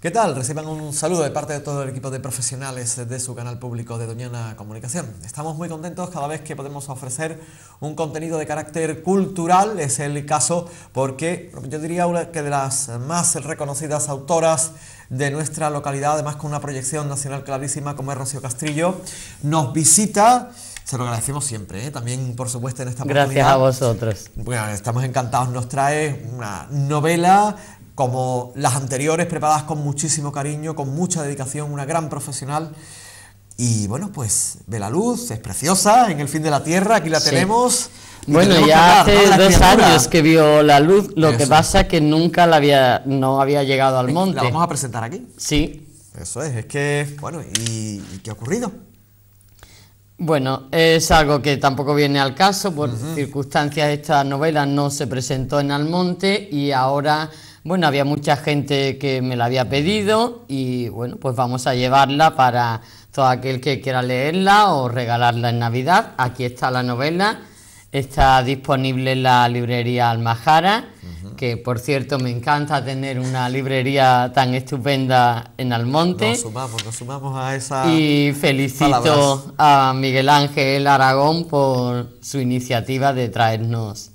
¿Qué tal? Reciban un saludo de parte de todo el equipo de profesionales de su canal público de Doñana Comunicación. Estamos muy contentos cada vez que podemos ofrecer un contenido de carácter cultural. Es el caso porque yo diría una que de las más reconocidas autoras de nuestra localidad, además con una proyección nacional clarísima como es Rocío Castrillo, nos visita. Se lo agradecemos siempre, también por supuesto en esta oportunidad. Gracias a vosotros. Bueno, estamos encantados. Nos trae una novela como las anteriores, preparadas con muchísimo cariño, con mucha dedicación, una gran profesional. Y bueno, pues ve la luz, es preciosa, en El fin de la tierra, aquí la tenemos. Bueno, ya hace 2 años que vio la luz, lo que pasa es que nunca no había llegado al monte. ¿La vamos a presentar aquí? Sí. Eso es que, bueno, ¿y qué ha ocurrido? Bueno, es algo que tampoco viene al caso, por circunstancias esta novela no se presentó en Almonte y ahora, bueno, había mucha gente que me la había pedido y bueno, pues vamos a llevarla para todo aquel que quiera leerla o regalarla en Navidad. Aquí está la novela, está disponible en la librería Almajara, que por cierto me encanta tener una librería tan estupenda en Almonte. Nos sumamos a esa. Y felicito a Miguel Ángel Aragón por su iniciativa de traernos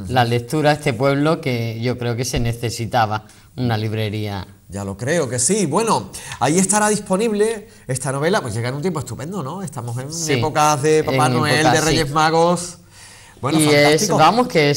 la lectura a este pueblo, que yo creo que se necesitaba una librería. Ya lo creo que sí. Bueno, ahí estará disponible esta novela, pues llega en un tiempo estupendo, ¿no? Estamos en épocas de Papá Noel, de Reyes Magos. Bueno, y fantástico. Vamos, que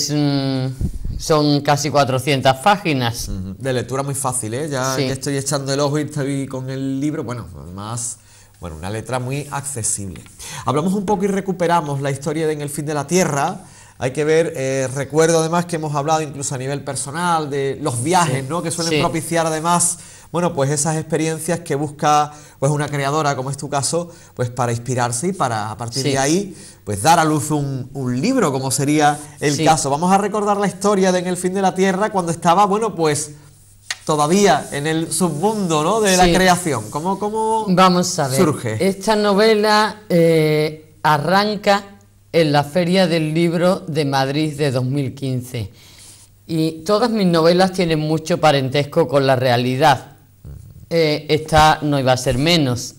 son casi 400 páginas. De lectura muy fácil, ¿eh? Ya estoy echando el ojo y estoy con el libro. Bueno, además, bueno, una letra muy accesible. Hablamos un poco y recuperamos la historia de En el fin de la tierra. Hay que ver, recuerdo además que hemos hablado incluso a nivel personal de los viajes, ¿no? Que suelen propiciar además, bueno, pues esas experiencias que busca pues una creadora, como es tu caso, pues para inspirarse y para a partir de ahí pues dar a luz un libro, como sería el caso. Vamos a recordar la historia de En el fin de la tierra cuando estaba, bueno, pues todavía en el submundo, ¿no? De la creación. ¿Cómo Vamos a ver. Surge? Esta novela arranca en la Feria del Libro de Madrid de 2015 y todas mis novelas tienen mucho parentesco con la realidad. Esta no iba a ser menos.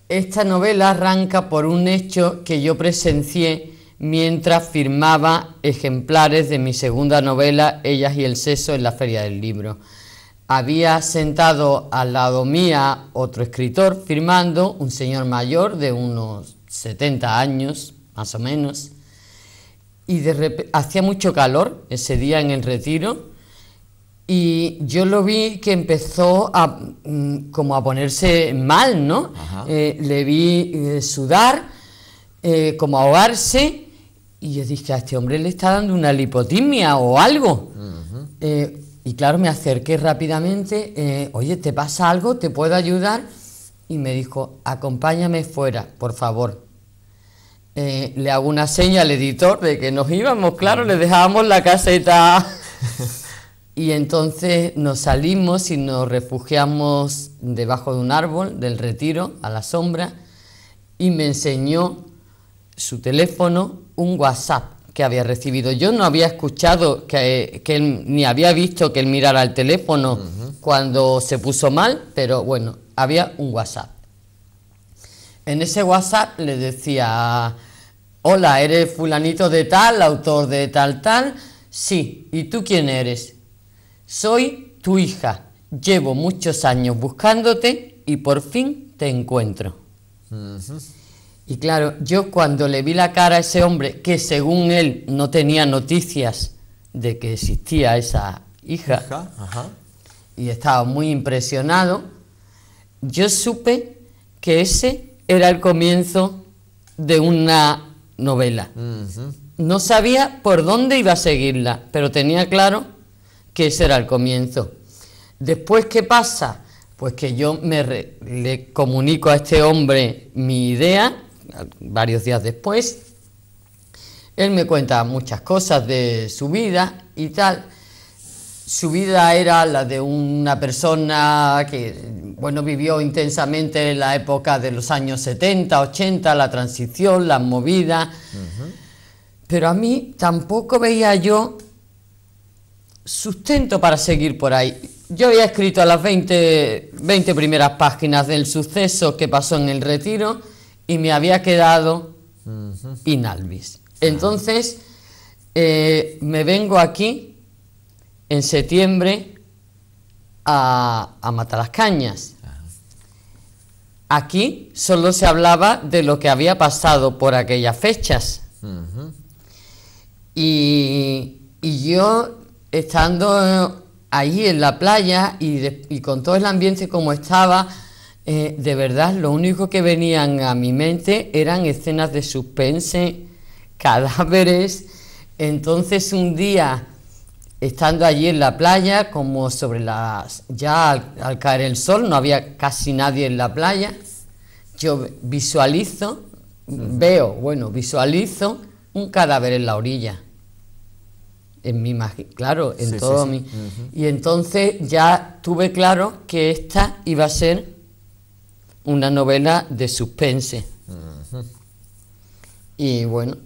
Esta novela arranca por un hecho que yo presencié mientras firmaba ejemplares de mi segunda novela, Ellas y el sexo, en la Feria del Libro. Había sentado al lado mía otro escritor firmando, un señor mayor de unos 70 años, más o menos, y de repente hacía mucho calor ese día en el retiro, y yo lo vi que empezó como a ponerse mal, ¿no? Le vi sudar, como ahogarse, y yo dije, a este hombre le está dando una lipotimia o algo. Y claro, me acerqué rápidamente, oye, ¿te pasa algo? ¿Te puedo ayudar? Y me dijo, acompáñame fuera, por favor. Le hago una seña al editor de que nos íbamos, claro, le dejábamos la caseta. Y entonces nos salimos y nos refugiamos debajo de un árbol del retiro, a la sombra, y me enseñó su teléfono, un WhatsApp que había recibido. Yo no había escuchado que él, ni había visto que él mirara el teléfono cuando se puso mal, pero bueno, había un WhatsApp. En ese WhatsApp le decía, hola, ¿eres fulanito de tal, autor de tal, tal? Sí, ¿y tú quién eres? Soy tu hija, llevo muchos años buscándote y por fin te encuentro. Y claro, yo cuando le vi la cara a ese hombre, que según él no tenía noticias de que existía esa hija, y estaba muy impresionado, yo supe que ese era el comienzo de una novela. No sabía por dónde iba a seguirla, pero tenía claro que ese era el comienzo. Después, ¿qué pasa? Pues que yo le comunico a este hombre mi idea, varios días después. Él me cuenta muchas cosas de su vida y tal. Su vida era la de una persona que, bueno, vivió intensamente en la época de los años 70, 80, la transición, las movidas. Pero a mí tampoco veía yo sustento para seguir por ahí. yo había escrito a las 20 primeras páginas del suceso que pasó en el Retiro y me había quedado in albis. Entonces, me vengo aquí en septiembre a Matalascañas. Aquí solo se hablaba de lo que había pasado por aquellas fechas. Y yo, estando ahí en la playa y con todo el ambiente como estaba, de verdad, lo único que venían a mi mente eran escenas de suspense, cadáveres. Entonces un día, estando allí en la playa, como sobre ya al caer el sol, no había casi nadie en la playa, yo visualizo un cadáver en la orilla. En mi claro, en todo mi... Y entonces ya tuve claro que esta iba a ser una novela de suspense. Y bueno,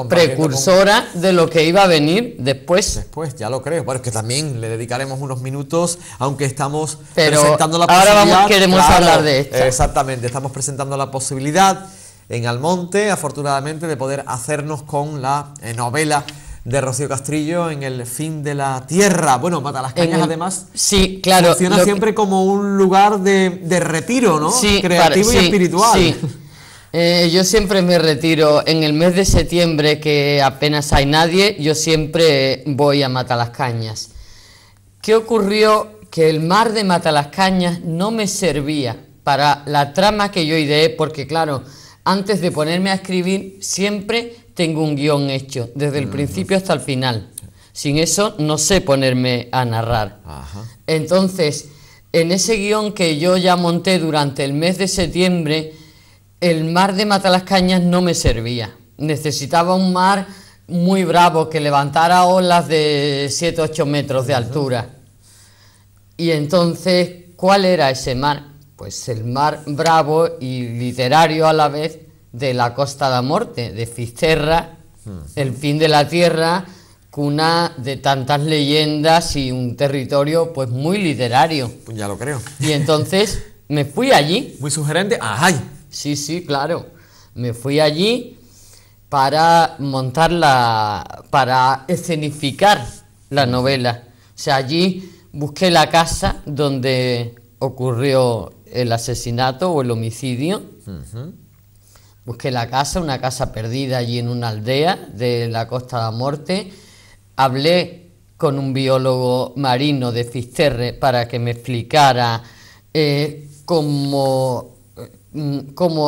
precursora de lo que iba a venir después. Después, ya lo creo. Bueno, es que también le dedicaremos unos minutos, aunque estamos presentando la posibilidad. Ahora queremos hablar de esto. Exactamente, estamos presentando la posibilidad en Almonte, afortunadamente, de poder hacernos con la novela de Rocío Castrillo, En el fin de la tierra. Bueno, Matalascañas además sí, claro, funciona siempre como un lugar de retiro, ¿no? Sí, creativo y espiritual. Sí. Yo siempre me retiro en el mes de septiembre, que apenas hay nadie, yo siempre voy a Matalascañas. ¿Qué ocurrió? Que el mar de Matalascañas no me servía para la trama que yo ideé, porque claro, antes de ponerme a escribir siempre tengo un guión hecho, desde el principio hasta el final. Sin eso no sé ponerme a narrar. Entonces, en ese guión que yo ya monté durante el mes de septiembre, el mar de Matalascañas no me servía. Necesitaba un mar muy bravo, que levantara olas de 7-8 metros de altura. Y entonces, ¿cuál era ese mar? Pues el mar bravo y literario a la vez de la Costa da Morte, de Fisterra, el fin de la tierra, cuna de tantas leyendas y un territorio pues muy literario. Pues ya lo creo. Y entonces me fui allí. Muy sugerente. ¡Ay! Sí, claro. Me fui allí para para escenificar la novela. O sea, allí busqué la casa donde ocurrió el asesinato o el homicidio. Busqué la casa, una casa perdida allí en una aldea de la Costa da Morte. Hablé con un biólogo marino de Fisterre para que me explicara cómo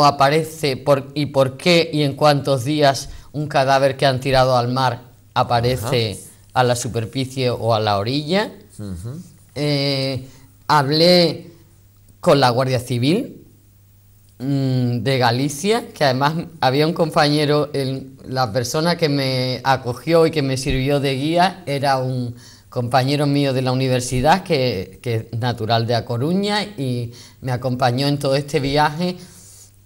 aparece y por qué y en cuántos días un cadáver que han tirado al mar aparece a la superficie o a la orilla. Hablé con la Guardia Civil de Galicia, que además había un compañero, la persona que me acogió y que me sirvió de guía era un compañero mío de la universidad que es natural de A Coruña y me acompañó en todo este viaje,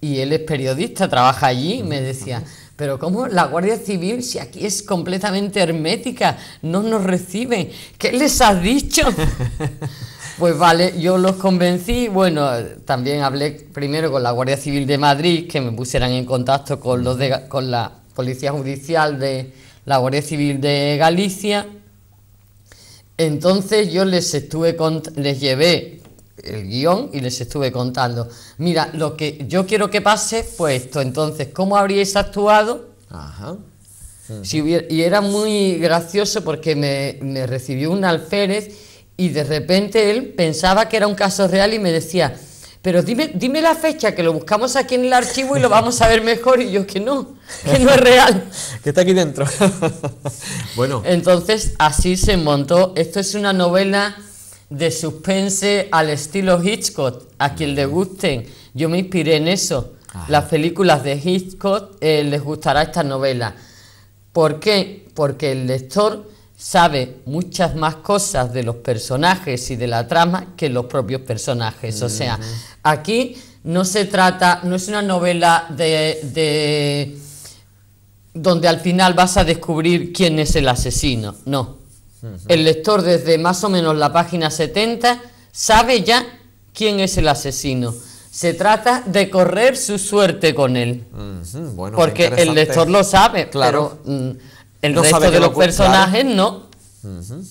y él es periodista, trabaja allí, y me decía: pero ¿cómo la Guardia Civil, si aquí es completamente hermética, no nos reciben? ¿Qué les has dicho? Pues vale, yo los convencí. Bueno, también hablé primero con la Guardia Civil de Madrid, que me pusieran en contacto con la Policía Judicial de la Guardia Civil de Galicia. Entonces yo les llevé el guión y les estuve contando: mira, lo que yo quiero que pase fue esto, entonces, ¿cómo habríais actuado? Y era muy gracioso porque me recibió un alférez y de repente él pensaba que era un caso real y me decía: pero dime la fecha, que lo buscamos aquí en el archivo y lo vamos a ver mejor. Y yo: que no es real. Que está aquí dentro. Bueno. Entonces así se montó. Esto es una novela de suspense al estilo Hitchcock. A quien le gusten, yo me inspiré en eso. Las películas de Hitchcock, les gustará esta novela. ¿Por qué? Porque el lector sabe muchas más cosas de los personajes y de la trama que los propios personajes. O sea, aquí no se trata, no es una novela donde al final vas a descubrir quién es el asesino, no. El lector desde más o menos la página 70 sabe ya quién es el asesino. Se trata de correr su suerte con él. Bueno, porque el lector lo sabe, claro, pero el no resto sabe de los claro. personajes no.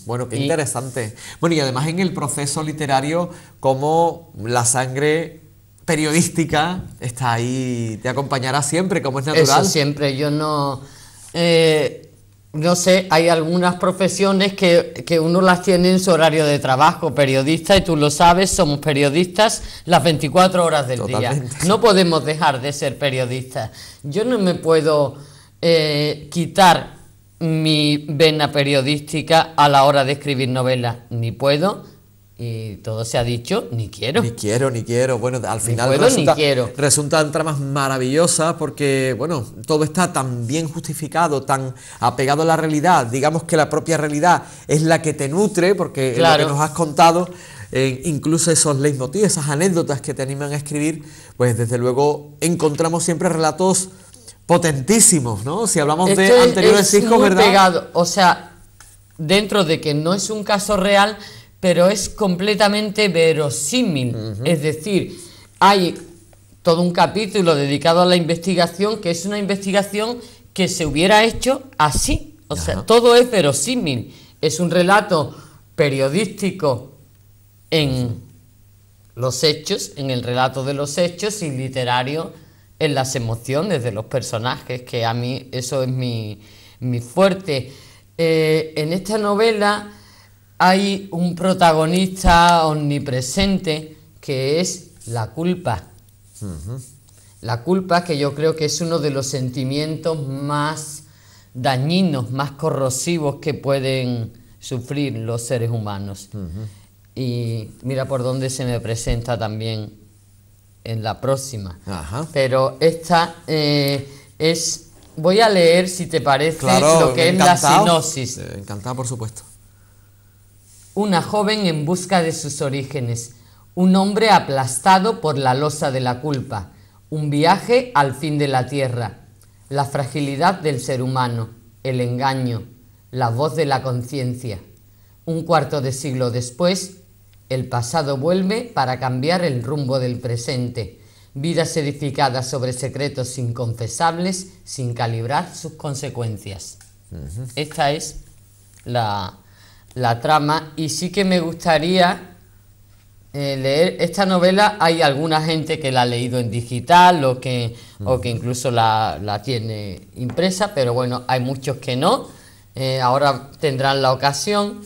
Bueno, qué interesante. Bueno, y además en el proceso literario, como la sangre periodística está ahí, te acompañará siempre, como es natural. Eso siempre, yo no... no sé, hay algunas profesiones que uno las tiene en su horario de trabajo, periodista, y tú lo sabes, somos periodistas las 24 horas del Totalmente. día. No podemos dejar de ser periodistas. Yo no me puedo quitar mi vena periodística a la hora de escribir novelas, ni puedo, y todo se ha dicho, ni quiero. Ni quiero. Bueno, al final puedo, resultan tramas maravillosas porque, bueno, todo está tan bien justificado, tan apegado a la realidad. Digamos que la propia realidad es la que te nutre, porque claro. lo que nos has contado, incluso esos leitmotiv, esas anécdotas que te animan a escribir, pues desde luego encontramos siempre relatos potentísimos, ¿no? Si hablamos de anteriores hijos, ¿verdad? Pegado, o sea, dentro de que no es un caso real, pero es completamente verosímil. Es decir, hay todo un capítulo dedicado a la investigación, que es una investigación que se hubiera hecho así. O sea, todo es verosímil. Es un relato periodístico en los hechos, en el relato de los hechos, y literario en las emociones de los personajes, que a mí eso es mi fuerte. En esta novela hay un protagonista omnipresente que es la culpa. La culpa, que yo creo que es uno de los sentimientos más dañinos, más corrosivos que pueden sufrir los seres humanos. Y mira por dónde se me presenta también en la próxima. Pero esta es... Voy a leer, si te parece, lo que es la sinopsis. Encantado, por supuesto. Una joven en busca de sus orígenes, un hombre aplastado por la losa de la culpa, un viaje al fin de la tierra, la fragilidad del ser humano, el engaño, la voz de la conciencia. Un cuarto de siglo después, el pasado vuelve para cambiar el rumbo del presente, vidas edificadas sobre secretos inconfesables sin calibrar sus consecuencias. Esta es la trama, y sí que me gustaría leer esta novela. Hay alguna gente que la ha leído en digital o que incluso la tiene impresa, pero bueno, hay muchos que no. Ahora tendrán la ocasión,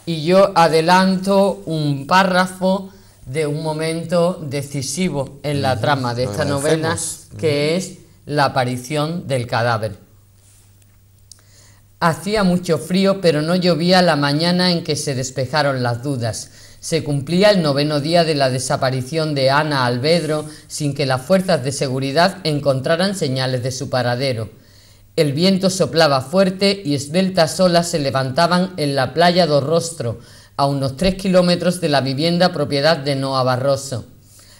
y yo adelanto un párrafo de un momento decisivo en la trama de esta novela, que es la aparición del cadáver. Hacía mucho frío, pero no llovía la mañana en que se despejaron las dudas. Se cumplía el 9º día de la desaparición de Ana Alvedro sin que las fuerzas de seguridad encontraran señales de su paradero. El viento soplaba fuerte y esbeltas olas se levantaban en la playa do Rostro, a unos 3 kilómetros de la vivienda propiedad de Noa Barroso.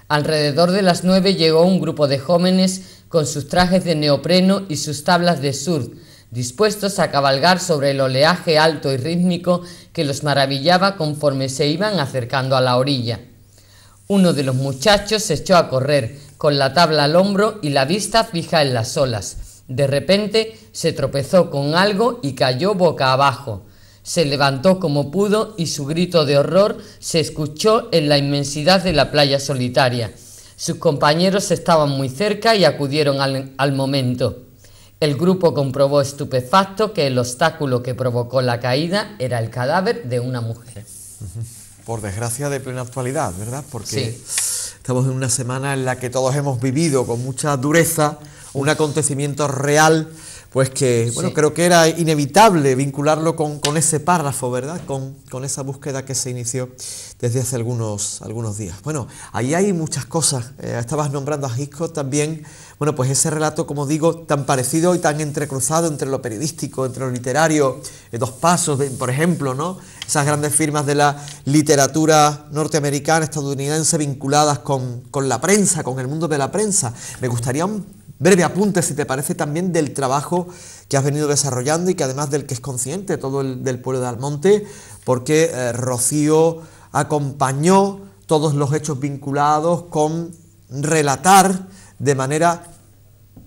Alrededor de las 9 llegó un grupo de jóvenes con sus trajes de neopreno y sus tablas de surf, dispuestos a cabalgar sobre el oleaje alto y rítmico que los maravillaba conforme se iban acercando a la orilla. Uno de los muchachos se echó a correr, con la tabla al hombro y la vista fija en las olas. De repente se tropezó con algo y cayó boca abajo. Se levantó como pudo y su grito de horror se escuchó en la inmensidad de la playa solitaria. Sus compañeros estaban muy cerca y acudieron al momento. El grupo comprobó estupefacto que el obstáculo que provocó la caída era el cadáver de una mujer. Por desgracia, de plena actualidad, ¿verdad? Porque sí, estamos en una semana en la que todos hemos vivido con mucha dureza un acontecimiento real, pues que, bueno, sí, creo que era inevitable vincularlo con ese párrafo, ¿verdad? Con esa búsqueda que se inició desde hace algunos días. Bueno, ahí hay muchas cosas. Estabas nombrando a Hitchcock también. Bueno, pues ese relato, como digo, tan parecido y tan entrecruzado entre lo periodístico, entre lo literario, Dos Pasos, por ejemplo, ¿no? Esas grandes firmas de la literatura norteamericana, estadounidense, vinculadas con la prensa, con el mundo de la prensa. Me gustaría un breve apunte, si te parece, también del trabajo que has venido desarrollando y que además del que es consciente todo el del pueblo de Almonte, porque Rocío acompañó todos los hechos vinculados con relatar de manera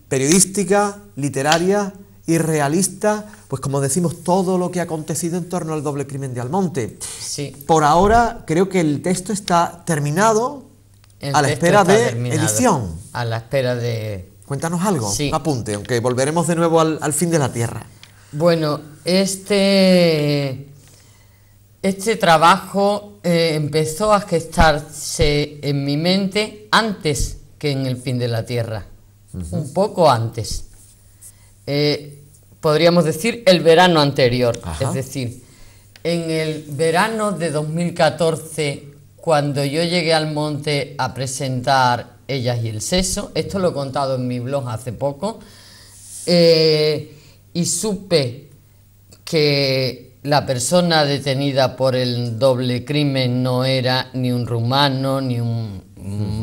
periodística, literaria y realista, pues como decimos, todo lo que ha acontecido en torno al doble crimen de Almonte. Sí. Por ahora creo que el texto está terminado, a la espera de edición. A la espera de... Cuéntanos algo, sí. Un apunte, aunque volveremos de nuevo al fin de la Tierra. Bueno, este trabajo empezó a gestarse en mi mente antes que en el fin de la Tierra, un poco antes. Podríamos decir el verano anterior. Ajá. Es decir, en el verano de 2014, cuando yo llegué al monte a presentar Ellas y el sexo, esto lo he contado en mi blog hace poco, y supe que la persona detenida por el doble crimen no era ni un rumano, ni un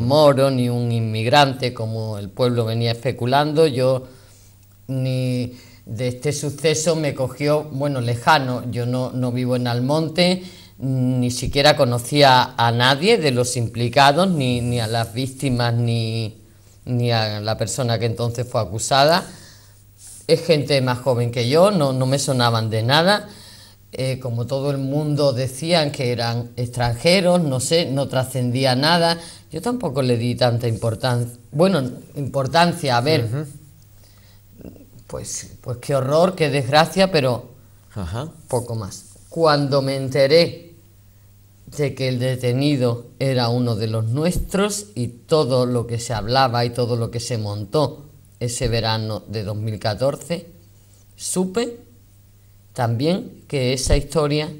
moro, ni un inmigrante, como el pueblo venía especulando. Yo ni de este suceso me cogió, bueno, lejano. Yo no vivo en Almonte, ni siquiera conocía a nadie de los implicados, ni a las víctimas, ni a la persona que entonces fue acusada. Es gente más joven que yo, no me sonaban de nada. Como todo el mundo decían que eran extranjeros, no sé, no trascendía nada. Yo tampoco le di tanta importancia. Bueno, importancia, a ver, pues qué horror, qué desgracia, pero poco más. Cuando me enteré de que el detenido era uno de los nuestros y todo lo que se hablaba y todo lo que se montó ese verano de 2014, supe también que esa historia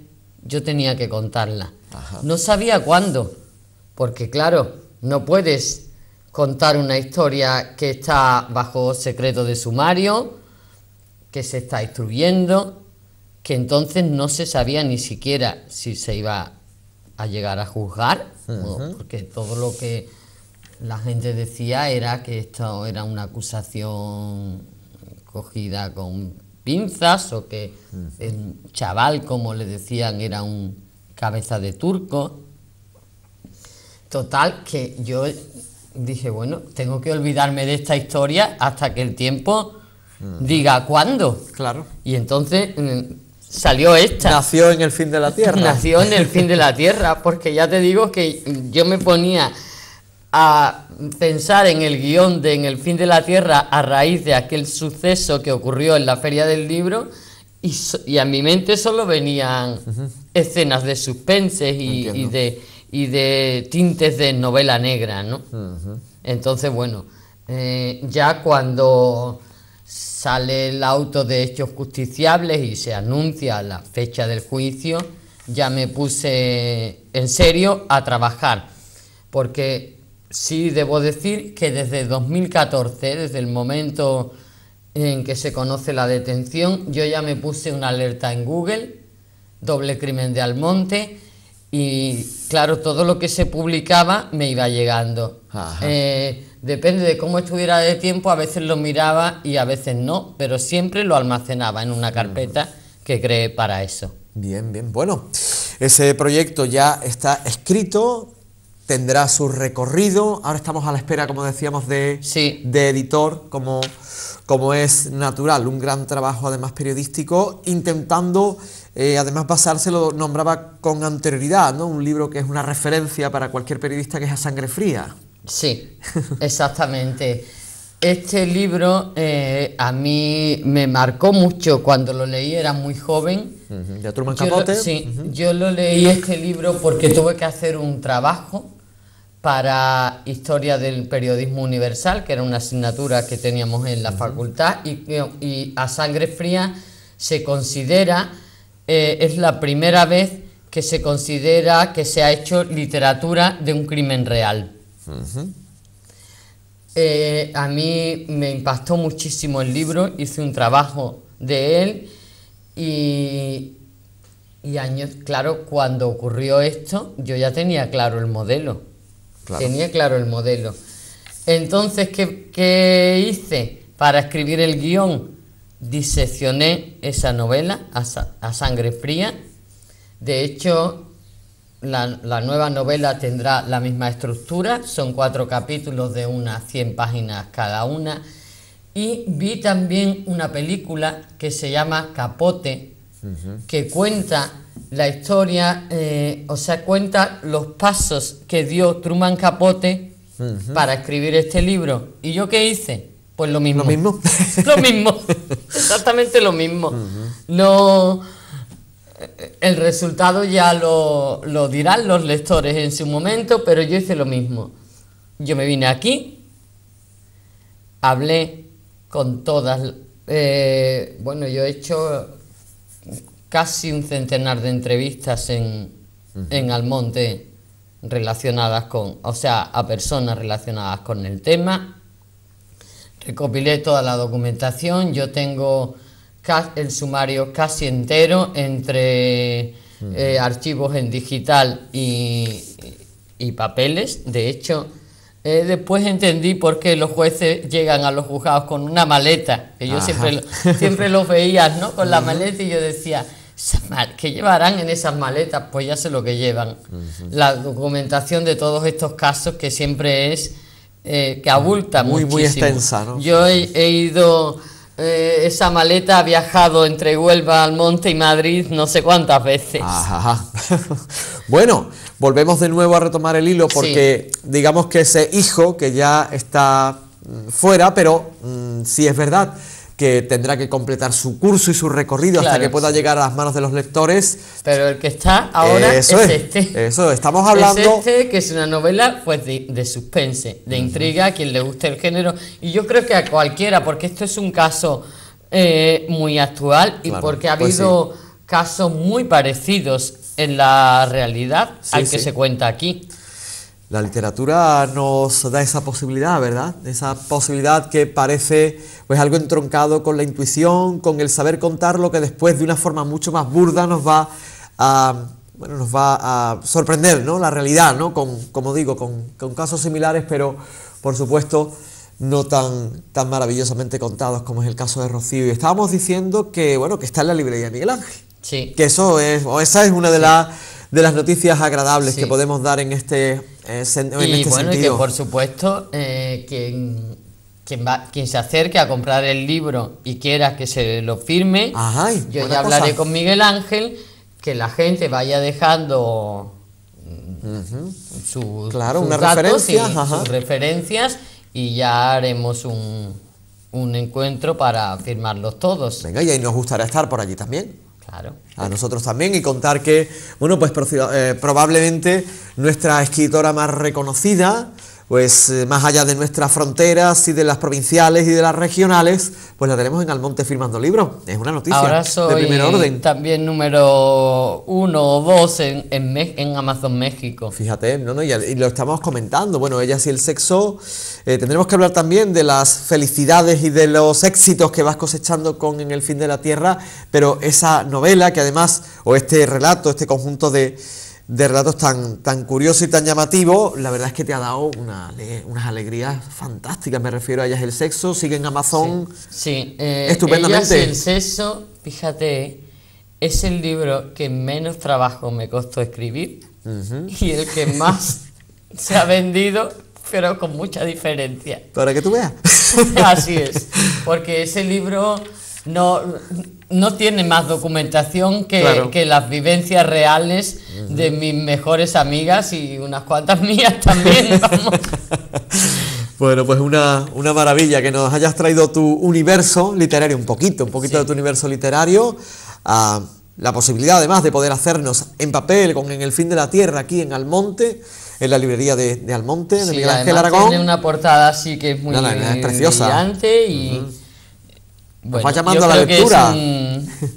yo tenía que contarla. Ajá. No sabía cuándo, porque claro, no puedes contar una historia que está bajo secreto de sumario, que se está instruyendo, que entonces no se sabía ni siquiera si se iba a llegar a juzgar, porque todo lo que la gente decía era que esto era una acusación cogida con pinzas, o que el chaval, como le decían, era un cabeza de turco. Total, que yo dije, bueno, tengo que olvidarme de esta historia hasta que el tiempo diga cuándo. Claro. Y entonces salió esta. Nació en el fin de la Tierra. Nació en el fin de la Tierra, porque ya te digo que yo me ponía a pensar en el guión de En el fin de la Tierra a raíz de aquel suceso que ocurrió en la Feria del Libro, y a mi mente solo venían escenas de suspense y de tintes de novela negra, ¿no? Entonces, bueno, ya cuando sale el auto de hechos justiciables y se anuncia la fecha del juicio, ya me puse en serio a trabajar, porque sí debo decir que desde 2014, desde el momento en que se conoce la detención, yo ya me puse una alerta en Google, doble crimen de Almonte, y claro, todo lo que se publicaba me iba llegando. Depende de cómo estuviera de tiempo, a veces lo miraba y a veces no, pero siempre lo almacenaba en una carpeta que creé para eso. Bien, bien. Bueno, ese proyecto ya está escrito, tendrá su recorrido. Ahora estamos a la espera, como decíamos, de editor, como es natural. Un gran trabajo, además, periodístico, intentando, además, basárselo, nombraba con anterioridad, ¿no? Un libro que es una referencia para cualquier periodista, que es A Sangre Fría. Sí, exactamente. Este libro a mí me marcó mucho cuando lo leí, era muy joven. ¿De Truman Capote? Yo lo leí este libro porque tuve que hacer un trabajo para Historia del Periodismo Universal, que era una asignatura que teníamos en la facultad, y A Sangre Fría se considera, es la primera vez que se considera que se ha hecho literatura de un crimen real. A mí me impactó muchísimo el libro, hice un trabajo de él y años, claro, cuando ocurrió esto, yo ya tenía claro el modelo. Tenía claro el modelo. Entonces, ¿qué hice para escribir el guión? Diseccioné esa novela a sangre fría. De hecho, la nueva novela tendrá la misma estructura, son 4 capítulos de unas 100 páginas cada una. Y vi también una película que se llama Capote, que cuenta la historia, cuenta los pasos que dio Truman Capote para escribir este libro. ¿Y yo qué hice? Pues lo mismo. ¿Lo mismo? Lo mismo, exactamente lo mismo. No, el resultado ya lo dirán los lectores en su momento, pero yo hice lo mismo. Yo me vine aquí, hablé con todas, yo he hecho casi un centenar de entrevistas en Almonte relacionadas a personas relacionadas con el tema. Recopilé toda la documentación, yo tengo el sumario casi entero entre archivos en digital y papeles. De hecho, después entendí por qué los jueces llegan a los juzgados con una maleta, que yo siempre los veía, ¿no? Con la maleta, y yo decía, ¿qué llevarán en esas maletas? Pues ya sé lo que llevan. La documentación de todos estos casos, que siempre es que abulta muchísimo. Muy extensa, ¿no? Yo he ido, esa maleta ha viajado entre Huelva, Almonte y Madrid no sé cuántas veces. Ajá. Bueno, volvemos de nuevo a retomar el hilo, porque digamos que ese hijo que ya está fuera, pero sí es verdad que tendrá que completar su curso y su recorrido hasta que pueda llegar a las manos de los lectores. Pero el que está ahora es este. Eso, estamos hablando... Es este, que es una novela pues de suspense, de intriga, a quien le guste el género. Y yo creo que a cualquiera, porque esto es un caso muy actual, y porque ha habido casos muy parecidos en la realidad al que se cuenta aquí. La literatura nos da esa posibilidad, ¿verdad? Esa posibilidad que parece pues algo entroncado con la intuición, con el saber contar, lo que después de una forma mucho más burda nos va a sorprender, ¿no? La realidad, ¿no? Como digo, con casos similares, pero por supuesto no tan maravillosamente contados como es el caso de Rocío. Y estábamos diciendo que está en la librería Miguel Ángel. Sí. Que esa es una de las noticias agradables que podemos dar en este sentido. Y que por supuesto quien se acerque a comprar el libro y quiera que se lo firme, yo ya hablaré con Miguel Ángel, que la gente vaya dejando sus datos sus referencias, y ya haremos un encuentro para firmarlos todos. Venga, y ahí nos gustaría estar por allí también. Claro. A nosotros también, y contar que, probablemente nuestra escritora más reconocida, pues más allá de nuestras fronteras y de las provinciales y de las regionales, pues la tenemos en Almonte firmando libros. Es una noticia ahora soy de primer orden. También número 1 o 2 en Amazon México. Fíjate, y lo estamos comentando. Bueno, Ellas y el sexo. Tendremos que hablar también de las felicidades y de los éxitos que vas cosechando en El fin de la tierra, pero esa novela que además, o este relato, este conjunto de relatos tan curioso y tan llamativo, la verdad es que te ha dado unas alegrías fantásticas. Me refiero a Ellas y el sexo, sigue en Amazon. Sí, estupendamente. Ellas y el sexo, fíjate, es el libro que menos trabajo me costó escribir y el que más se ha vendido, pero con mucha diferencia. Para que tú veas. Así es, porque ese libro no tiene más documentación que las vivencias reales de mis mejores amigas y unas cuantas mías también, vamos. Bueno, pues una maravilla que nos hayas traído tu universo literario, un poquito de tu universo literario, la posibilidad además de poder hacernos en papel en El fin de la tierra aquí en Almonte, en la librería de Almonte, de Miguel Ángel Aragón. Tiene una portada así que es muy es preciosa, brillante y nos va llamando a la lectura. Es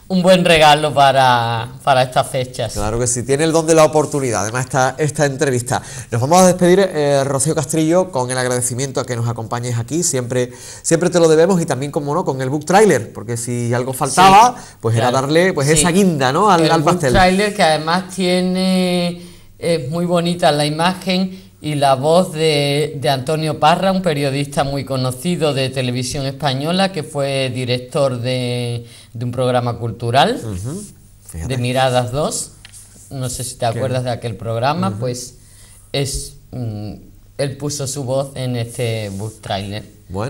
un buen regalo para estas fechas. Claro que sí, tiene el don de la oportunidad, además esta entrevista. Nos vamos a despedir, Rocío Castrillo, con el agradecimiento a que nos acompañes aquí, siempre te lo debemos, y también, como no, con el book trailer, porque si algo faltaba, pues era darle esa guinda, ¿no? al pastel. El book trailer, que además es muy bonita la imagen, y la voz de Antonio Parra, un periodista muy conocido de Televisión Española, que fue director de un programa cultural, de Miradas 2. No sé si te acuerdas de aquel programa, pues él puso su voz en este book trailer,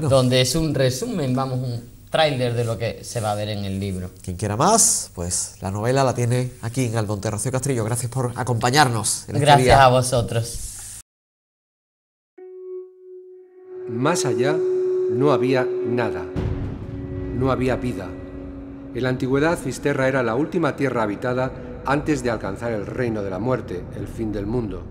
donde es un resumen, un tráiler de lo que se va a ver en el libro. Quien quiera más, pues la novela la tiene aquí en Albonte. Rocío Castrillo, gracias por acompañarnos en este día. Gracias a vosotros. Más allá no había nada, no había vida. En la antigüedad, Fisterra era la última tierra habitada antes de alcanzar el reino de la muerte, el fin del mundo.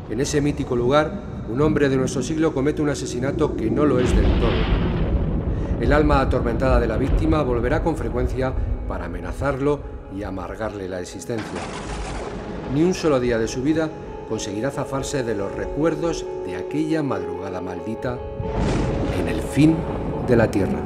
En ese mítico lugar, un hombre de nuestro siglo comete un asesinato que no lo es del todo. El alma atormentada de la víctima volverá con frecuencia para amenazarlo y amargarle la existencia. Ni un solo día de su vida conseguirá zafarse de los recuerdos de aquella madrugada maldita en el fin de la tierra.